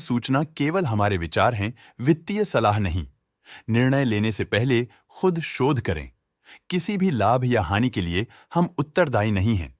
सूचना केवल हमारे विचार हैं, वित्तीय सलाह नहीं। निर्णय लेने से पहले खुद शोध करें। किसी भी लाभ या हानि के लिए हम उत्तरदायी नहीं हैं।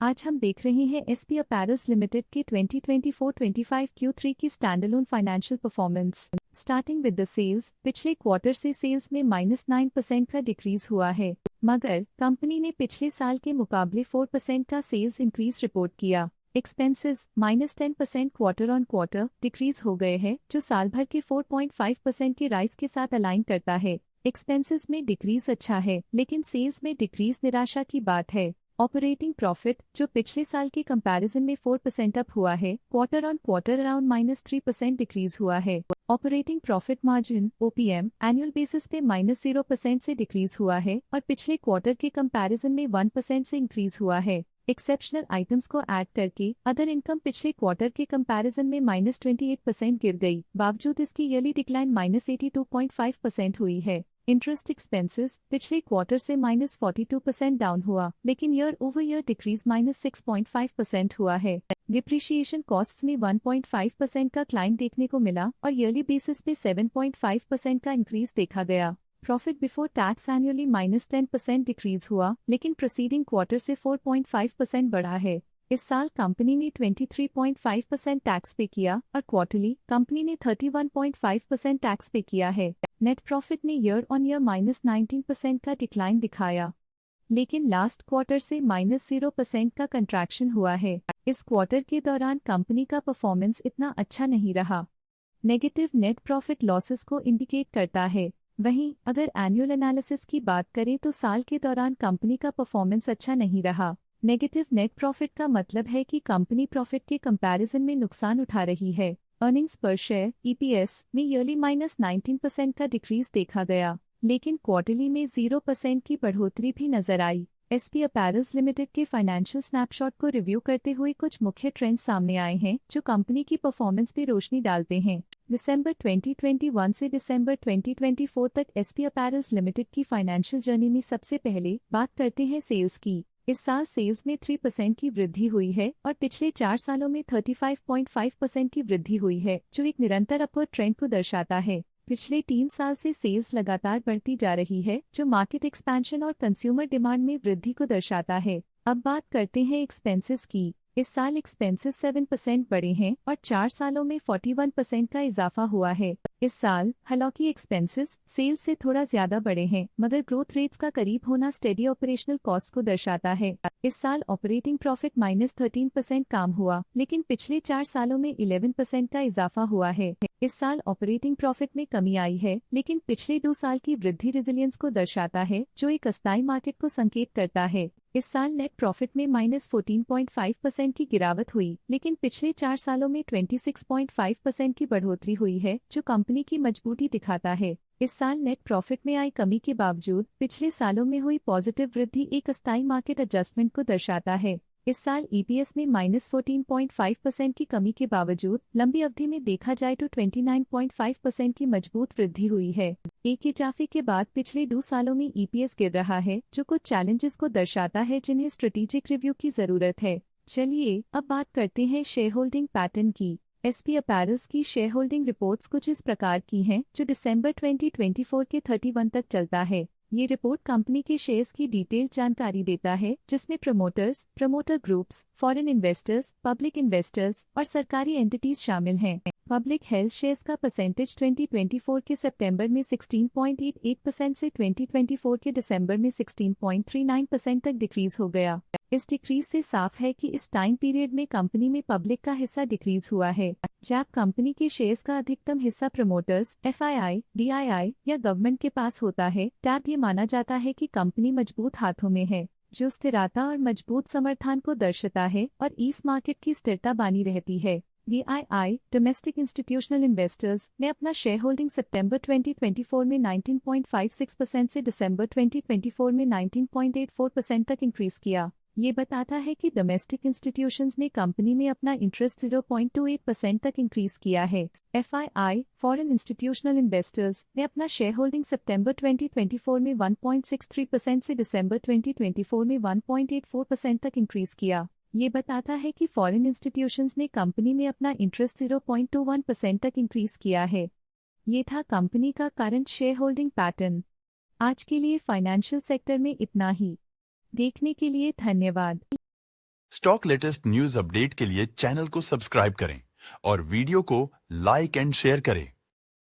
आज हम देख रहे हैं एसपी अपैरल्स लिमिटेड के 2024-25 Q3 की standalone financial performance. Starting with the sales, पिछले क्वार्टर से सेल्स में -9% का डिक्रीज हुआ है, मगर कंपनी ने पिछले साल के मुकाबले 4% का सेल्स इंक्रीज रिपोर्ट किया। Expenses -10% quarter on quarter decrease हो गए हैं, जो साल भर के 4.5% के राइज के साथ अलाइन करता है। एक्सपेंसेस में डिक्रीज अच्छा है, लेकिन सेल्स में डिक्रीज निराशा की बात है। ऑपरेटिंग प्रॉफिट, जो पिछले साल के कंपैरिजन में 4% अप हुआ है, quarter on quarter around -3% decrease हुआ है। Operating profit margin (OPM) annual basis पे -0% से डिक्रीज हुआ है और पिछले क्वार्टर के कंपैरिजन में 1% से इंक्रीज हुआ है। एक्सेप्शनल आइटम्स को ऐड करके अदर इनकम पिछले क्वार्टर के कंपैरिजन में -28% गिर गई, बावजूद इसकी ईयरली डिक्लाइन -82.5% हुई है। इंटरेस्ट एक्सपेंसेस पिछले क्वार्टर से -42% डाउन हुआ, लेकिन ईयर ओवर ईयर डिक्रीज -6.5% हुआ है। डिप्रिशिएशन कॉस्ट्स में 1.5% का क्लाइम देखने को मिला और ईयरली बेसिस पे 7.5% का इंक्रीज देखा गया। Profit before tax annually -10% decrease हुआ, लेकिन प्रीसीडिंग क्वार्टर से 4.5% बढ़ा है। इस साल कंपनी ने 23.5% टैक्स पे किया और क्वार्टरली कंपनी ने 31.5% टैक्स पे किया है। नेट प्रॉफिट ने ईयर ऑन ईयर -19% का डिक्लाइन दिखाया, लेकिन लास्ट क्वार्टर से -0% का कंट्रैक्शन हुआ है। इस क्वार्टर के दौरान कंपनी का परफॉर्मेंस इतना अच्छा नहीं रहा। नेगेटिव नेट प्रॉफिट लॉसेस को इंडिकेट करता है। वहीं अगर एनुअल एनालिसिस की बात करें तो साल के दौरान कंपनी का परफॉर्मेंस अच्छा नहीं रहा। नेगेटिव नेट प्रॉफिट का मतलब है कि कंपनी प्रॉफिट के कंपैरिजन में नुकसान उठा रही है। अर्निंग्स पर शेयर (EPS) में ईयरली -19% का डिक्रीज देखा गया, लेकिन क्वार्टरली में 0% की बढ़ोतरी भी नजर आई। एसपी अपैरल्स लिमिटेड के फाइनेंशियल स्नैपशॉट को रिव्यू करते हुए कुछ मुख्य ट्रेंड्स सामने आए हैं, जो कंपनी की परफॉर्मेंस पे रोशनी डालते हैं। दिसंबर 2021 से दिसंबर 2024 तक एसपी अपैरल्स लिमिटेड की फाइनेंशियल जर्नी में सबसे पहले बात करते हैं सेल्स की। इस साल सेल्स में 3% की वृद्धि हुई है और पिछले 4 सालों में 35.5% की वृद्धि हुई है, जो एक निरंतर अपवर्ड ट्रेंड को दर्शाता है। पिछले 3 साल से सेल्स लगातार बढ़ती जा रही है, जो मार्केट एक्सपेंशन और कंज्यूमर डिमांड में वृद्धि को दर्शाता है। अब बात करते हैं एक्सपेंसेस की। इस साल एक्सपेंसेस 7% बढ़े हैं और 4 सालों में 41% का इजाफा हुआ है। इस साल हालांकि एक्सपेंसेस सेल्स से थोड़ा ज्यादा बढ़े हैं, मगर ग्रोथ रेट्स का करीब होना स्टेडी ऑपरेशनल कॉस्ट को दर्शाता है। इस साल ऑपरेटिंग प्रॉफिट -13% कम हुआ, लेकिन पिछले 4 सालों में 11% का इजाफा हुआ है। इस साल ऑपरेटिंग प्रॉफिट में कमी आई है, लेकिन पिछले 2 साल की वृद्धि रेजिलियंस को दर्शाता है, जो एक अस्थायी मार्केट को संकेत करता है। इस साल नेट प्रॉफिट में -14.5% की गिरावट हुई, लेकिन पिछले 4 सालों में 26.5% की बढ़ोतरी हुई है, जो कंपनी की मजबूती दिखाता है। इस साल नेट प्रॉफिट में आई कमी के बावजूद पिछले सालों में हुई पॉजिटिव वृद्धि एक अस्थायी मार्केट एडजस्टमेंट को दर्शाता है। इस साल EPS में -14.5% की कमी के बावजूद लंबी अवधि में देखा जाए तो 29.5% की मजबूत वृद्धि हुई है। एक इजाफे के बाद पिछले 2 सालों में EPS गिर रहा है, जो कुछ चैलेंजेस को दर्शाता है जिन्हें स्ट्रेटेजिक रिव्यू की जरूरत है। चलिए अब बात करते हैं शेयर होल्डिंग पैटर्न की। एसपी अपैरल्स की शेयर होल्डिंग रिपोर्ट्स कुछ इस प्रकार की हैं, जो दिसंबर 2024 के 31 तक चलता है। ये रिपोर्ट कंपनी के शेयर्स की डिटेल्ड जानकारी देता है, जिसमें promoters, promoter groups, foreign investors, public investors और सरकारी एंटिटीज शामिल हैं। पब्लिक हेल्थ शेयर्स का परसेंटेज 2024 के सितंबर में 16.88% से 2024 के दिसंबर में 16.39% तक डिक्रीज हो गया। इस डिक्रीज से साफ है कि इस टाइम पीरियड में कंपनी में पब्लिक का हिस्सा डिक्रीज हुआ है। जब कंपनी के शेयर्स का अधिकतम हिस्सा प्रमोटर्स, FII, DII या गवर्नमेंट के पास होता है, तब ये माना जाता है कि कंपनी मजबूत हाथों में है, जो स्थिरता और मजबूत समर्थन को दर्शाता है और इस मार्केट की स्थिरता बनी रहती है। DII डोमेस्टिक इंस्टीट्यूशनल इन्वेस्टर्स ने अपना शेयर होल्डिंग सितंबर 2024 में 19.56% से दिसंबर 2024 में 19.84% तक इंक्रीज किया। ये बताता है कि डोमेस्टिक इंस्टीट्यूशंस ने कंपनी में अपना इंटरेस्ट 0.28% तक इंक्रीज किया है। FII फॉरेन इंस्टीट्यूशनल इन्वेस्टर्स ने अपना शेयर होल्डिंग सितंबर 2024 में 1.63% से दिसंबर 2024 में 1.84% तक इंक्रीज किया। ये बताता है कि फॉरेन इंस्टीट्यूशंस ने कंपनी में अपना इंटरेस्ट 0.21% तक इंक्रीज किया है। ये था कंपनी का करंट शेयर होल्डिंग पैटर्न। आज के लिए फाइनेंशियल सेक्टर में इतना ही। देखने के लिए धन्यवाद। स्टॉक लेटेस्ट न्यूज अपडेट के लिए चैनल को सब्सक्राइब करें और वीडियो को लाइक एंड शेयर करें।